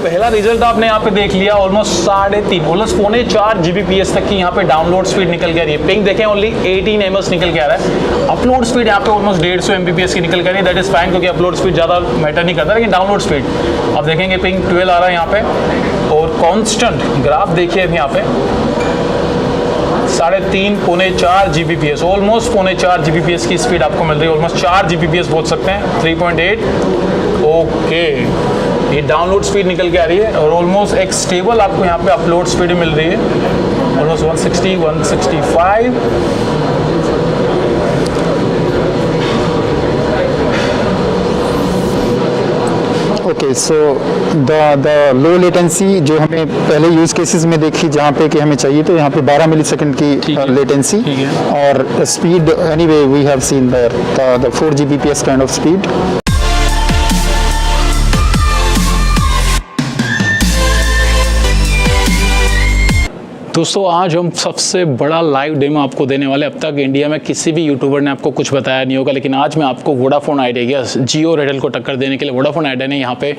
पहला रिजल्ट आपने यहाँ पे देख लिया, ऑलमोस्ट 3.5 पौने 4 Gbps तक की यहाँ पे डाउनलोड स्पीड निकल के आ रही है। पिंग देखें ओनली 18 ms निकल के आ रहा है। अपलोड स्पीड यहाँ पे ऑलमोस्ट 150 Mbps की निकल के आ रही है। दैट इज फाइन, क्योंकि अपलोड स्पीड ज़्यादा मैटर नहीं करता, लेकिन डाउनलोड स्पीड आप देखेंगे पिंग 12 आ रहा है यहाँ पे। और कॉन्स्टेंट ग्राफ देखिए अभी यहाँ पे 3.5 पौने 4 Gbps, ऑलमोस्ट पौने 4 Gbps की स्पीड आपको मिल रही है। ऑलमोस्ट 4 Gbps बोल सकते हैं, 3.8। ओके, ये डाउनलोड स्पीड निकल के आ रही है और ऑलमोस्ट एक स्टेबल आपको यहाँ पे अपलोड स्पीड मिल रही है, almost 160 165। Okay, so the low latency जो हमें पहले यूज केसेस में देखी, जहाँ पे कि हमें चाहिए तो यहाँ पे 12 मिलीसेकंड की लेटेंसी, और speed anyway we have seen the 4 Gbps kind of speed. दोस्तों आज हम सबसे बड़ा लाइव डेमो आपको देने वाले। अब तक इंडिया में किसी भी यूट्यूबर ने आपको कुछ बताया नहीं होगा, लेकिन आज मैं आपको वोडाफोन आइडिया जियो रेडल को टक्कर देने के लिए वोडाफोन आइडिया ने यहाँ पे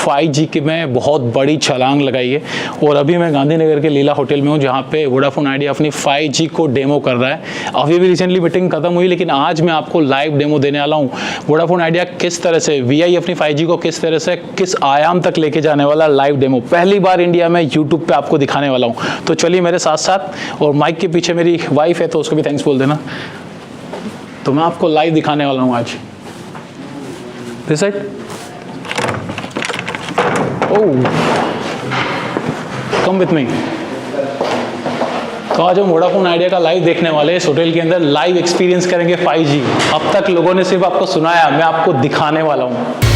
5G की में बहुत बड़ी छलांग लगाई है। और अभी मैं गांधीनगर के लीला होटल में हूँ, जहाँ पे वोडाफोन आइडिया अपनी 5G को डेमो कर रहा है। अभी भी रिसेंटली मीटिंग खत्म हुई, लेकिन आज मैं आपको लाइव डेमो देने वाला हूँ। वोडाफोन आइडिया किस तरह से VI अपनी 5G को किस तरह से किस आयाम तक लेके जाने वाला लाइव डेमो पहली बार इंडिया में यूट्यूब पे आपको दिखाने वाला हूँ। तो चलिए मेरे साथ साथ, और माइक के पीछे मेरी वाइफ है तो उसको भी थैंक्स बोल देना। तो मैं आपको लाइव दिखाने वाला हूं आज। This side, oh come with me. तो आज हम वोडाफोन आइडिया का लाइव देखने वाले हैं। इस होटल के अंदर लाइव एक्सपीरियंस करेंगे 5G। अब तक लोगों ने सिर्फ आपको सुनाया, मैं आपको दिखाने वाला हूं।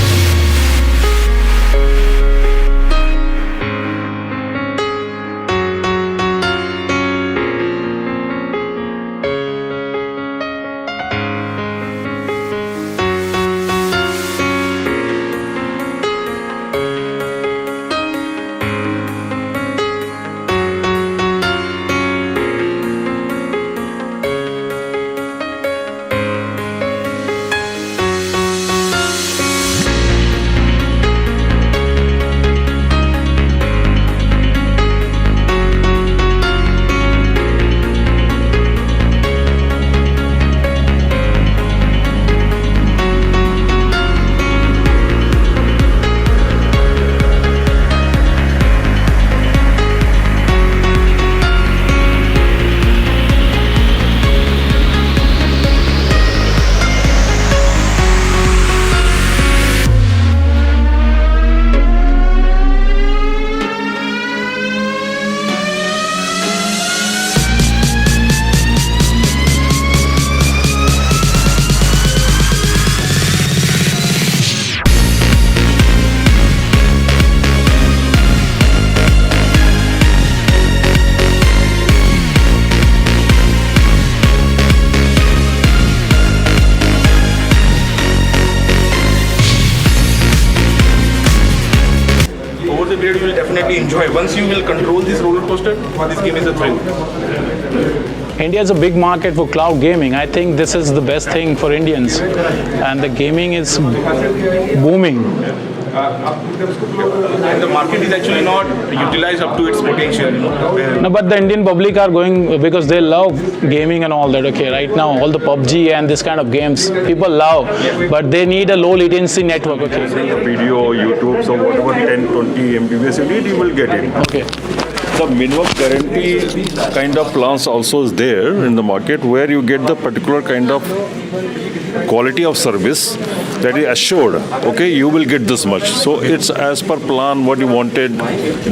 period you will definitely enjoy. Once you will control this roller coaster, this game is a thrill. India is a big market for cloud gaming. I think this is the best thing for Indians, and the gaming is booming. And the market is actually not utilized up to its potential. No, but the Indian public are going because they love gaming and all that. Okay, right now all the PUBG and this kind of games people love, but they need a low latency network. Okay. Video, YouTube, so whatever 10-20 Mbps you need, you will get it. Okay. The minimum guarantee kind of plans also is there in the market where you get the particular kind of quality of service that is assured. Okay, you will get this much. So it's as per plan what you wanted.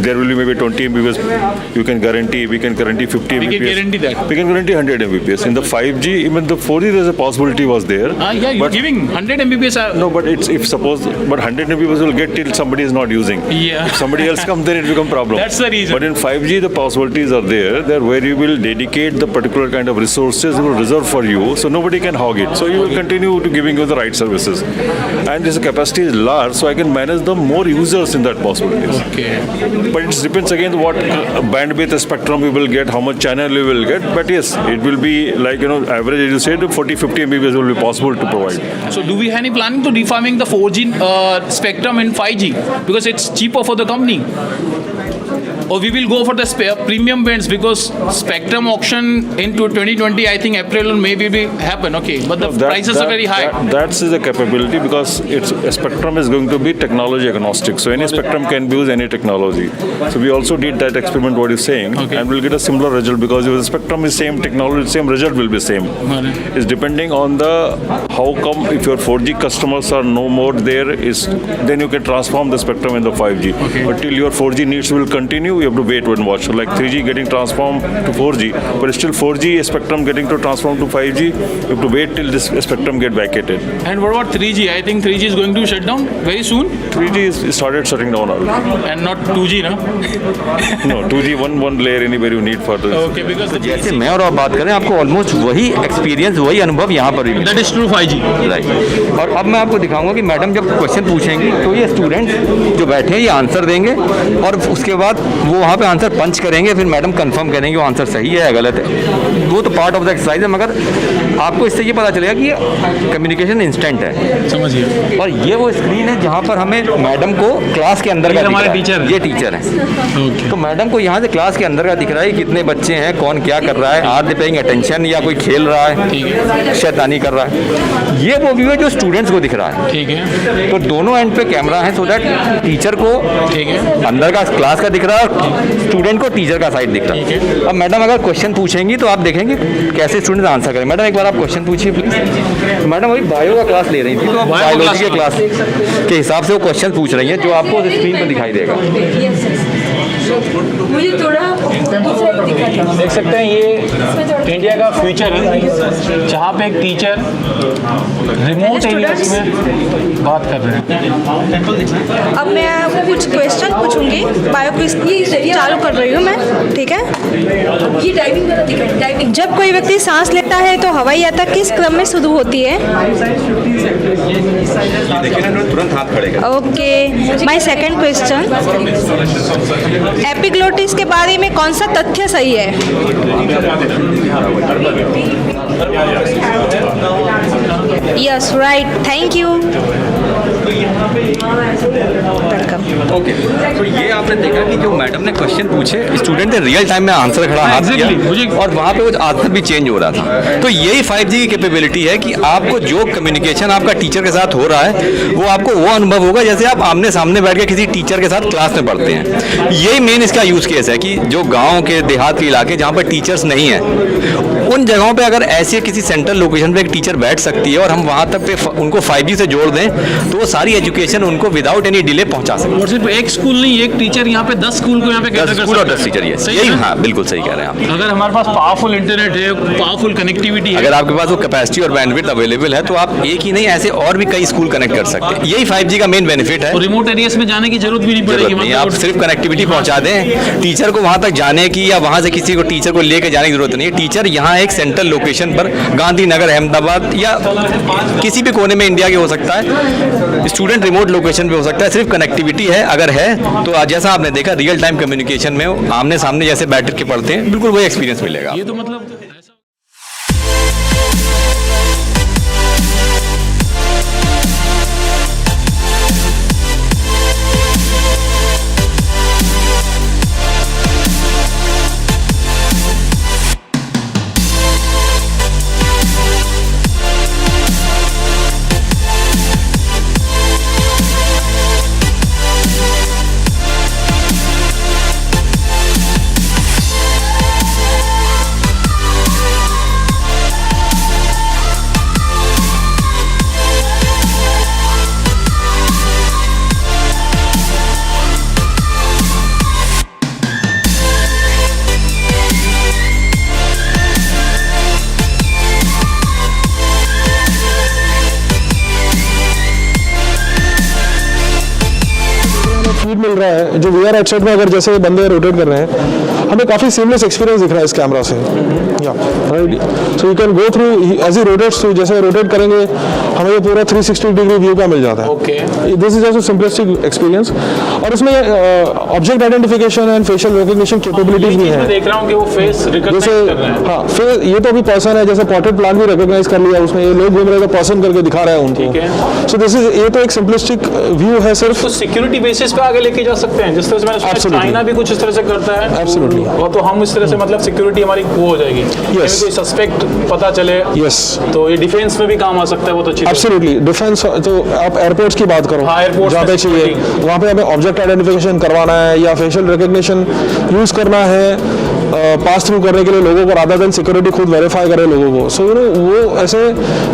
There will be maybe 20 Mbps. You can guarantee. We can guarantee 50 Mbps. We can guarantee that. We can guarantee 100 Mbps. In the 5G, even the 4G, there's a possibility was there. Yeah, you're giving 100 Mbps. No, but it's if suppose, but 100 Mbps will get till somebody is not using. Yeah. If somebody else comes, then it become problem. That's the reason. But in 5G, the possibilities are there. There where you will dedicate the particular kind of resources, will reserve for you, so nobody can hog it. So you will continue to giving you the right services. And this capacity is large, so I can manage the more users in that possibilities. Okay. But it depends again what bandwidth spectrum you will get, how much channel you will get. But yes, it will be like, average, as you said, 40-50 Mbps will be possible to provide. So do we have any planning to refarming the 4G spectrum in 5G because it's cheaper for the company? Or we will go for the premium bands because spectrum auction into 2020, I think April or May will happen. Okay, but the prices are very high. That's the capability because its spectrum is going to be technology agnostic. So any spectrum can be used any technology. So we also did that experiment what you're saying, and we'll get a similar result because if the spectrum is same technology, same result will be same. It's depending on the how come if your 4G customers are no more there is then you can transform the spectrum in the 5G. But till your 4G needs will continue, you have to wait and watch. So like 3G getting transformed to 4G, but still 4G spectrum getting to transform to 5G, you have to wait till this spectrum get vacated. And what about 3G? I think 3G is going to shut down very soon. 3G is started shutting down already. And not 2G, no? No, 2G one layer anywhere you need for this. Okay, because जैसे मैं और आप बात करें आपको almost वही experience वही अनुभव यहाँ पर भी मिलेगा। that is true 5G. Right. और अब मैं आपको दिखाऊंगा कि मैडम जब क्वेश्चन पूछेंगी तो ये स्टूडेंट्स जो बैठे हैं ये आंसर देंगे और उसके बाद वो वहाँ पे आंसर पंच करेंगे, फिर मैडम कंफर्म करेंगे वो आंसर सही है या गलत है। वो तो पार्ट ऑफ द एक्सरसाइज है, मगर आपको इससे ये पता चलेगा कि ये कम्युनिकेशन इंस्टेंट है। समझिए। और ये वो स्क्रीन है जहाँ पर हमें मैडम को क्लास के अंदर का हमारे दिख रहा है। टीचर ये टीचर है। तो मैडम को यहाँ से क्लास के अंदर का दिख रहा है कितने बच्चे हैं, कौन क्या कर रहा है, आर दे पेइंग अटेंशन या कोई खेल रहा है, शैतानी कर रहा है। ये वो व्यू है जो स्टूडेंट्स को दिख रहा है। ठीक है। तो दोनों एंड पे कैमरा है सो दैट टीचर को ठीक है अंदर का क्लास का दिख रहा है और स्टूडेंट को टीचर का साइड दिख रहा है। अब मैडम अगर क्वेश्चन पूछेंगी तो आप देखेंगे कैसे स्टूडेंट आंसर करें। मैडम एक बार आप क्वेश्चन पूछिए प्लीज। मैडम अभी बायो का क्लास ले रही थी तो आप बायोलॉजी के क्लास के हिसाब से वो क्वेश्चन पूछ रही हैं जो आपको स्क्रीन पर दिखाई देगा। मुझे थोड़ा दूसरा एक दिखाइए। देख सकते हैं ये इंडिया का फ्यूचर है जहाँ पे एक टीचर रिमोट एरियाज में बात कर रहे हैं। अब मैं आपको कुछ क्वेश्चन पूछूंगी, बायो क्विज चालू कर रही हूँ मैं, ठीक है। ये डाइविंग वाला दिखाइए। डाइविंग जब कोई व्यक्ति सांस लेता है तो हवाई यात्रा किस क्रम में शुरू होती है? तुरंत हाथ खड़ेगा। Okay, my second question, epiglottis के बारे में कौन सा तथ्य सही है? Yes right, thank you, welcome. Okay, तो ये आपने देखा कि जो मैडम ने क्वेश्चन पूछे स्टूडेंट ने रियल टाइम में आंसर खड़ा हाथ किया और वहाँ पे वो आंसर भी चेंज हो रहा था। तो यही 5G की कैपेबिलिटी है कि आपको जो कम्युनिकेशन आपका टीचर के साथ हो रहा है वो आपको वो अनुभव होगा जैसे आप आमने सामने बैठ के किसी टीचर के साथ क्लास में पढ़ते हैं। यही मेन इसका यूज़ केस है कि जो गाँव के देहात के इलाके जहाँ पर टीचर्स नहीं हैं उन जगहों पे अगर ऐसे किसी सेंट्रल लोकेशन पे एक टीचर बैठ सकती है और हम वहाँ तक पे उनको 5G से जोड़ दें तो वो सारी एजुकेशन उनको विदाउट एनी डिले पहुँचा सकते हैं। और सिर्फ एक स्कूल नहीं, एक टीचर यहाँ पे 10 स्कूल को यहाँ पे 10 स्कूल और 10 टीचर, यही हाँ बिल्कुल सही कह रहे हैं आप। अगर हमारे पास पावरफुल इंटरनेट है, पावरफुल कनेक्टिविटी है, अगर आपके पास वो कैपेसिटी और बैंडविड्थ अवेलेबल है तो आप एक ही नहीं ऐसे और भी कई स्कूल कनेक्ट कर सकते हैं। यही 5G का मेन बेनिफिट है। रिमोट एरियाज में जाने की जरूरत भी नहीं पड़ेगी। नहीं, आप सिर्फ कनेक्टिविटी पहुंचा दें, टीचर को वहां तक जाने की या वहां से किसी को टीचर को लेकर जाने की जरूरत नहीं है। टीचर यहाँ एक सेंट्रल लोकेशन पर गांधीनगर, अहमदाबाद या किसी भी कोने में इंडिया के हो सकता है, स्टूडेंट रिमोट लोकेशन पे हो सकता है। सिर्फ कनेक्टिविटी है, अगर है तो जैसा आपने देखा रियल टाइम कम्युनिकेशन में आमने सामने जैसे बैठ के पढ़ते हैं बिल्कुल वही एक्सपीरियंस मिलेगा। ये तो मतलब स्पीड मिल रहा है, जो VR हेडसेट में अगर जैसे बंदे रोटेट कर रहे हैं, हमें काफ़ी सीमलेस एक्सपीरियंस दिख रहा है इस कैमरा से। Yeah right, so you can go through as he rotates through, जैसे रोटेट करेंगे हमें ये पूरा 360 डिग्री व्यू का मिल जाता है। Okay, this is also simplistic experience, और इसमें object identification and facial recognition capabilities भी हैं। देख रहा हूँ कि वो फेस रिकॉग्नाइज जैसे कर रहा है। हाँ, फिर ये तो अभी पर्सन है, जैसे पोर्ट्रेट प्लान भी रिकॉग्नाइज कर लिया उसमें, ये लोग घूम रहे थे पर्सन करके दिखा रहा है उनको। ठीक है। सो दिस इज, ये तो एक सिंपलिस्टिक व्यू है सिर्फ। तो सिक्योरिटी बेसिस पे आगे लेके जा सकते हैं, जिस तरह से मैंने सुना Absolutely. चाइना भी कुछ इस तरह से करता है। Absolutely. और तो हम इस तरह से मतलब सिक्योरिटी हमारी वो हो जाएगी। Yes. कोई सस्पेक्ट पता चले यस, तो ये डिफेंस में भी काम आ सकता है, वो तो अच्छी बात है। एब्सोल्युटली। डिफेंस तो आप एयरपोर्ट्स की बात करो, हाँ, airports जहाँ पे में चाहिए security। वहाँ पे हमें ऑब्जेक्ट आइडेंटिफिकेशन करवाना है या फेशियल रिकॉग्निशन यूज़ करना है पास थ्रू करने के लिए लोगों को, रादर देन सिक्योरिटी खुद वेरीफाई करे लोगों को। सो यू नो, वो ऐसे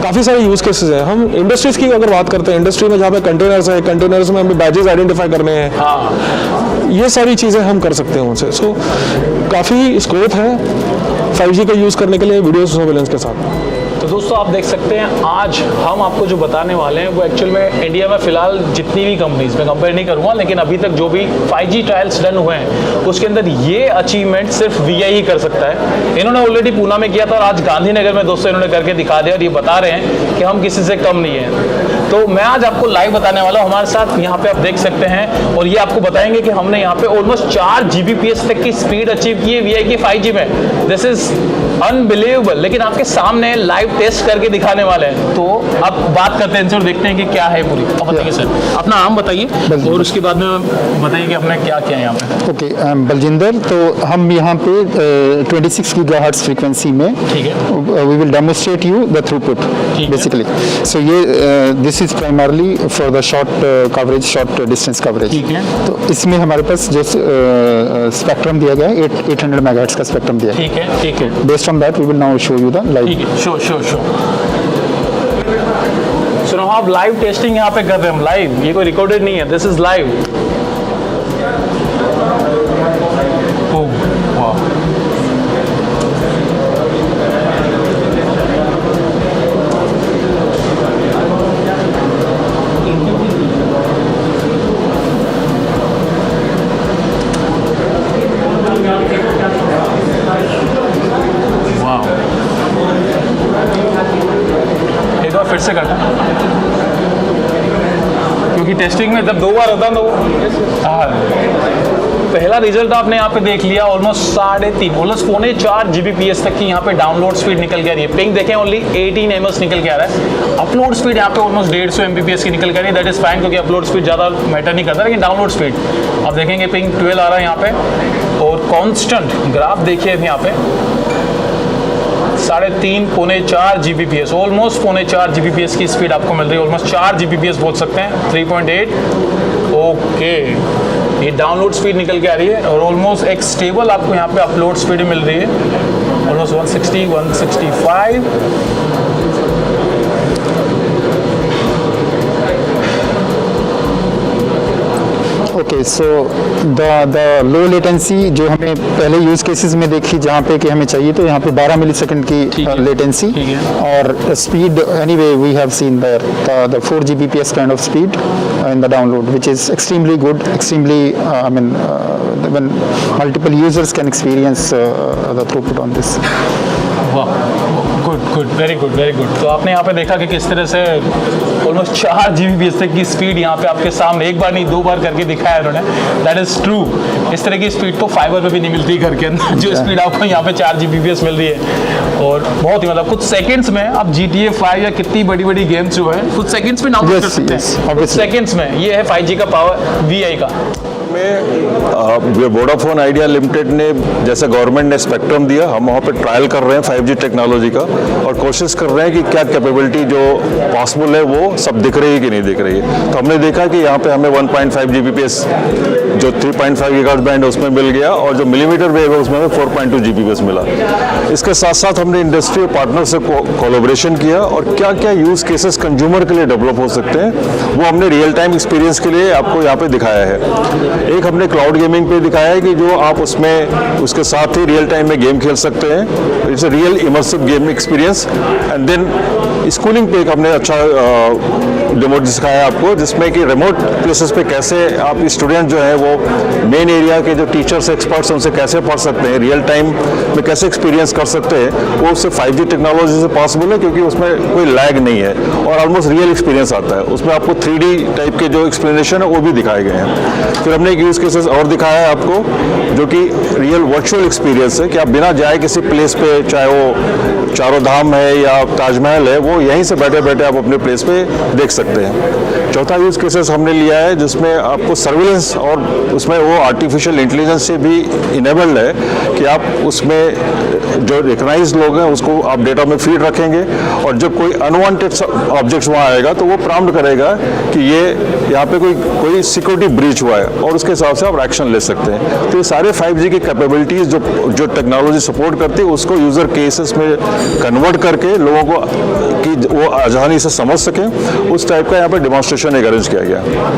काफ़ी सारे यूज़ केसेस हैं। हम इंडस्ट्रीज़ की अगर बात करते हैं, इंडस्ट्री में जहाँ पे कंटेनर्स है, कंटेनर्स में हमें बैजेस आइडेंटिफाई करने हैं, हाँ, ये सारी चीज़ें हम कर सकते हैं उनसे। सो काफ़ी स्कोप है 5G का यूज़ करने के लिए वीडियो सर्विलेंस के साथ। तो दोस्तों आप देख सकते हैं आज हम आपको जो बताने वाले हैं वो एक्चुअल में इंडिया में फिलहाल जितनी भी कंपनीज में कंपेयर नहीं करूँगा, लेकिन अभी तक जो भी 5G ट्रायल्स डन हुए हैं उसके अंदर ये अचीवमेंट सिर्फ VI ही कर सकता है। इन्होंने ऑलरेडी पूना में किया था और आज गांधीनगर में दोस्तों इन्होंने करके दिखा दिया और ये बता रहे हैं कि हम किसी से कम नहीं हैं। तो मैं आज आपको लाइव बताने वाला हूँ, हमारे साथ यहाँ पे आप देख सकते हैं, और ये आपको बताएंगे कि हमने यहाँ पे ऑलमोस्ट 4 Gbps तक की स्पीड अचीव की है VI की 5G में। दिस इज अनबिलीवेबल, लेकिन आपके सामने लाइव टेस्ट करके दिखाने वाले हैं। तो अब बात करते हैं इनसे और देखते हैं कि क्या है पूरी। अब बताइए सर, अपना नाम बताइए और उसके बाद में बताइए कि हमने क्या किया है यहाँ पे। ओके, बलजिंदर, तो हम यहाँ पे 26 गीगाहर्ट्ज़ फ्रीक्वेंसी में ठीक है, we will demonstrate you the throughput है। बेसिकली। सो ये this is primarily for the short coverage, short distance coverage. ठीक है। तो इसमें हमारे पास जो स्पेक्ट्रम दिया गया है 800 मेगाहर्ट्ज़ का स्पेक्ट्रम दिया है। ठीक है, ठीक है, based on that we will now show you the live. ठीक है, श्योर श्योर श्योर। सुनो, आप लाइव टेस्टिंग यहाँ पे कर रहे हैं, हम लाइव, ये कोई रिकॉर्डेड नहीं है, दिस इज लाइव। एक बार फिर से करना, क्योंकि टेस्टिंग में जब 2 बार होता है तो हाँ, पहला रिजल्ट आपने यहाँ पे देख लिया, ऑलमोस्ट 3.5 ऑलमोस्ट 4.5 Gbps तक की यहाँ पे डाउनलोड स्पीड निकल के आ रही है। पिंग देखें ओनली 18 ms निकल के आ रहा है। अपलोड स्पीड यहाँ पे ऑलमोस्ट 150 Mbps की निकल के आ रही है। दैट इज फाइन, क्योंकि अपलोड स्पीड ज़्यादा मैटर नहीं करता, लेकिन डाउनलोड स्पीड आप देखेंगे पिंग 12 आ रहा है यहाँ पे, और कॉन्स्टेंट ग्राफ देखिए अभी यहाँ पे 3.5 पौने 4 Gbps, ऑलमोस्ट 4.5 Gbps की स्पीड आपको मिल रही है, ऑलमोस्ट 4 Gbps बोल सकते हैं, 3.8। ओके, ये डाउनलोड स्पीड निकल के आ रही है, और ऑलमोस्ट एक स्टेबल आपको यहाँ पे अपलोड स्पीड मिल रही है, almost 160, 165। Okay, so the low latency जो हमें पहले यूज़ केसेस में देखी, जहाँ पे कि हमें चाहिए तो यहाँ पे 12 मिलीसेकंड की लेटेंसी, और speed anyway we have seen there the 4 Gbps kind of speed in the download, which is extremely good, extremely I mean when multiple users can experience the throughput on this. वाह, good good, very good, very good. तो आपने यहाँ पे देखा कि किस तरह से ऑलमोस्ट 4 Gbps तक की स्पीड यहाँ पे आपके सामने एक बार नहीं 2 बार करके दिखाया उन्होंने। That is true. इस तरह की स्पीड तो फाइबर पे भी नहीं मिलती घर के अंदर, जो स्पीड आपको यहाँ पे 4 Gbps मिल रही है, और बहुत ही मतलब कुछ सेकंड्स में आप GTA 5 या कितनी बड़ी बड़ी गेम्स जो है कुछ सेकंड्स में डाउनलोड कर सकते हैं, कुछ सेकंड्स में। ये है 5G का पावर VI का। वोडाफोन आइडिया लिमिटेड ने, जैसे गवर्नमेंट ने स्पेक्ट्रम दिया, हम वहाँ पे ट्रायल कर रहे हैं 5G टेक्नोलॉजी का, और कोशिश कर रहे हैं कि क्या कैपेबिलिटी जो पॉसिबल है वो सब दिख रही है कि नहीं दिख रही है। तो हमने देखा कि यहाँ पे हमें 1.5 Gbps जो 3.5 गीगाहर्ट्ज़ बैंड है उसमें मिल गया, और जो मिलीमीटर वेव है उसमें हमें 4.2 Gbps मिला। इसके साथ साथ हमने इंडस्ट्री पार्टनर से कोलैबोरेशन किया, और क्या क्या यूज़ केसेस कंज्यूमर के लिए डेवलप हो सकते हैं वो हमने रियल टाइम एक्सपीरियंस के लिए आपको यहाँ पे दिखाया है। एक हमने क्लाउड गेमिंग पे दिखाया है कि जो आप उसमें उसके साथ ही रियल टाइम में गेम खेल सकते हैं, it's a real immersive game experience. And then schooling पे एक हमने अच्छा डेमो दिखाया आपको, जिसमें कि रिमोट प्लेसेस पे कैसे आप स्टूडेंट जो है वो मेन एरिया के जो टीचर्स एक्सपर्ट्स उनसे कैसे पढ़ सकते हैं, रियल टाइम में कैसे एक्सपीरियंस कर सकते हैं, वो उससे 5G टेक्नोलॉजी से पॉसिबल है, क्योंकि उसमें कोई लैग नहीं है और ऑलमोस्ट रियल एक्सपीरियंस आता है। उसमें आपको 3D टाइप के जो एक्सप्लेनेशन है वो भी दिखाए गए हैं। फिर हमने एक यूज़ केसेस और दिखाया है आपको, जो कि रियल वर्चुअल एक्सपीरियंस है कि आप बिना जाए किसी प्लेस पे, चाहे वो चारों धाम है या ताजमहल है, वो यहीं से बैठे बैठे आप अपने प्लेस पे देख सकते हैं। चौथा यूज़ केसेस हमने लिया है जिसमें आपको सर्विलेंस, और उसमें वो आर्टिफिशियल इंटेलिजेंस से भी इनेबल्ड है कि आप उसमें जो रिकग्नाइज लोग हैं उसको आप डेटा में फीड रखेंगे, और जब कोई अनवांटेड ऑब्जेक्ट्स वहाँ आएगा तो वो प्राम्प्ट करेगा कि ये यहाँ पे कोई सिक्योरिटी ब्रीच हुआ है, और उसके हिसाब से आप एक्शन ले सकते हैं। तो ये सारे 5G की कैपेबिलिटीज़ जो टेक्नोलॉजी सपोर्ट करती है उसको यूज़र केसेस में कन्वर्ट करके लोगों को कि वो आसानी से समझ सकें, उस टाइप का यहाँ पे डेमोन्स्ट्रेशन एक अरेंज किया गया।